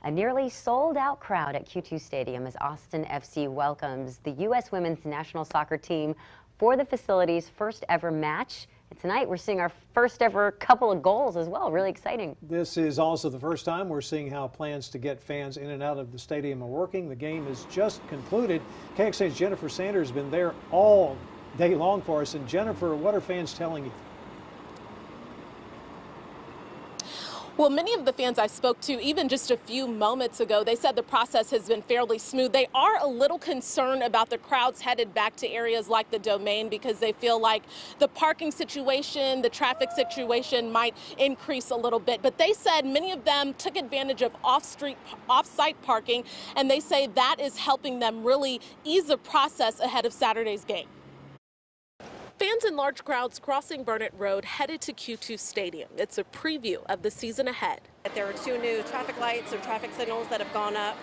A nearly sold-out crowd at Q2 Stadium as Austin FC welcomes the U.S. Women's National Soccer Team for the facility's first ever match. And tonight we're seeing our first ever couple of goals as well. Really exciting. This is also the first time we're seeing how plans to get fans in and out of the stadium are working. The game has just concluded. KXAN's Jennifer Sanders has been there all day long for us. And Jennifer, what are fans telling you? Well, many of the fans I spoke to, even just a few moments ago, they said the process has been fairly smooth. They are a little concerned about the crowds headed back to areas like the Domain because they feel like the parking situation, the traffic situation might increase a little bit. But they said many of them took advantage of off-site parking, and they say that is helping them really ease the process ahead of Saturday's game. Fans in large crowds crossing Burnett Road headed to Q2 Stadium. It's a preview of the season ahead. There are 2 new traffic lights or traffic signals that have gone up,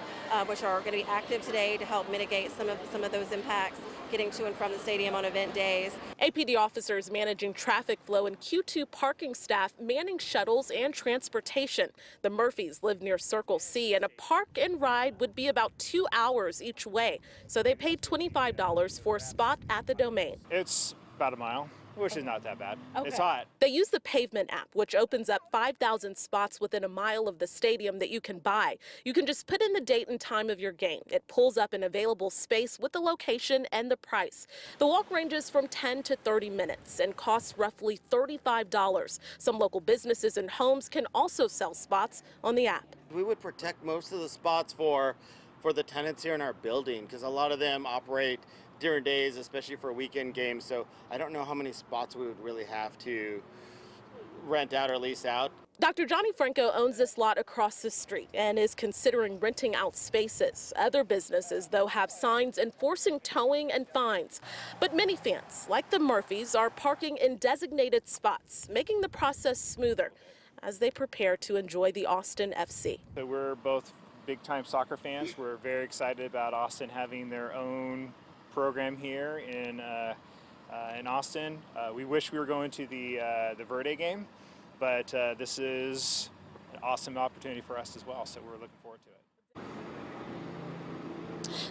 which are going to be active today to help mitigate some of those impacts getting to and from the stadium on event days. APD officers managing traffic flow and Q2 parking staff manning shuttles and transportation. The Murphys live near Circle C, and a park and ride would be about 2 hours each way. So they paid $25 for a spot at the Domain. It's about a mile, which is not that bad. Okay. It's hot. They use the Pavement app, which opens up 5,000 spots within a mile of the stadium that you can buy. You can just put in the date and time of your game. It pulls up an available space with the location and the price. The walk ranges from 10 to 30 minutes and costs roughly $35. Some local businesses and homes can also sell spots on the app. We would protect most of the spots for the tenants here in our building because a lot of them operate during days, especially for weekend games. So I don't know how many spots we would really have to rent out or lease out. Dr. Johnny Franco owns this lot across the street and is considering renting out spaces. Other businesses, though, have signs enforcing towing and fines. But many fans, like the Murphys, are parking in designated spots, making the process smoother as they prepare to enjoy the Austin FC. So we're both big-time soccer fans. We're very excited about Austin having their own program here in Austin. We wish we were going to the Verde game, but this is an awesome opportunity for us as well, so we're looking forward to it.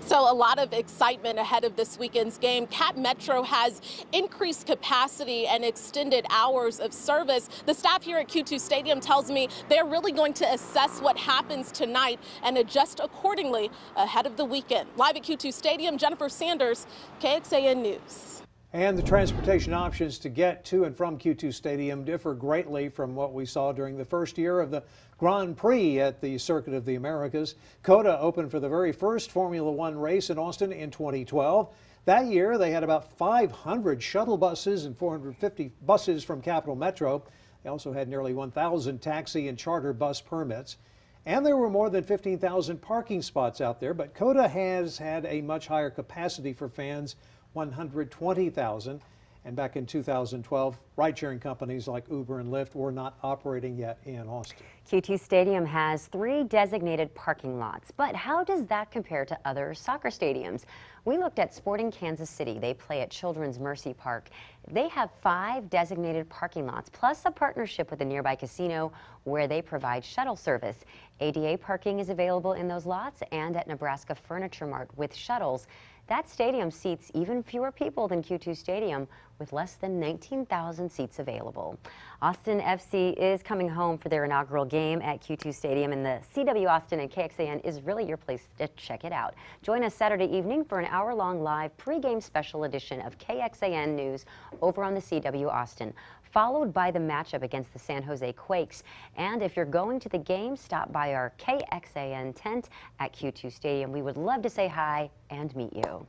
So a lot of excitement ahead of this weekend's game. Cat Metro has increased capacity and extended hours of service. The staff here at Q2 Stadium tells me they're really going to assess what happens tonight and adjust accordingly ahead of the weekend. Live at Q2 Stadium, Jennifer Sanders, KXAN News. And the transportation options to get to and from Q2 Stadium differ greatly from what we saw during the first year of the Grand Prix at the Circuit of the Americas. COTA opened for the very first Formula One race in Austin in 2012. That year, they had about 500 shuttle buses and 450 buses from Capital Metro. They also had nearly 1,000 taxi and charter bus permits. And there were more than 15,000 parking spots out there, but COTA has had a much higher capacity for fans, 120,000. And back in 2012, ride-sharing companies like Uber and Lyft were not operating yet in Austin. Q2 Stadium has 3 designated parking lots, but how does that compare to other soccer stadiums? We looked at Sporting Kansas City. They play at Children's Mercy Park. They have 5 designated parking lots, plus a partnership with a nearby casino where they provide shuttle service. ADA parking is available in those lots and at Nebraska Furniture Mart with shuttles. That stadium seats even fewer people than Q2 Stadium, with less than 19,000 seats available. Austin FC is coming home for their inaugural game at Q2 Stadium, and the CW Austin and KXAN is really your place to check it out. Join us Saturday evening for an hour-long live pregame special edition of KXAN News over on the CW Austin, followed by the matchup against the San Jose Quakes. And if you're going to the game, stop by our KXAN tent at Q2 Stadium. We would love to say hi and meet you.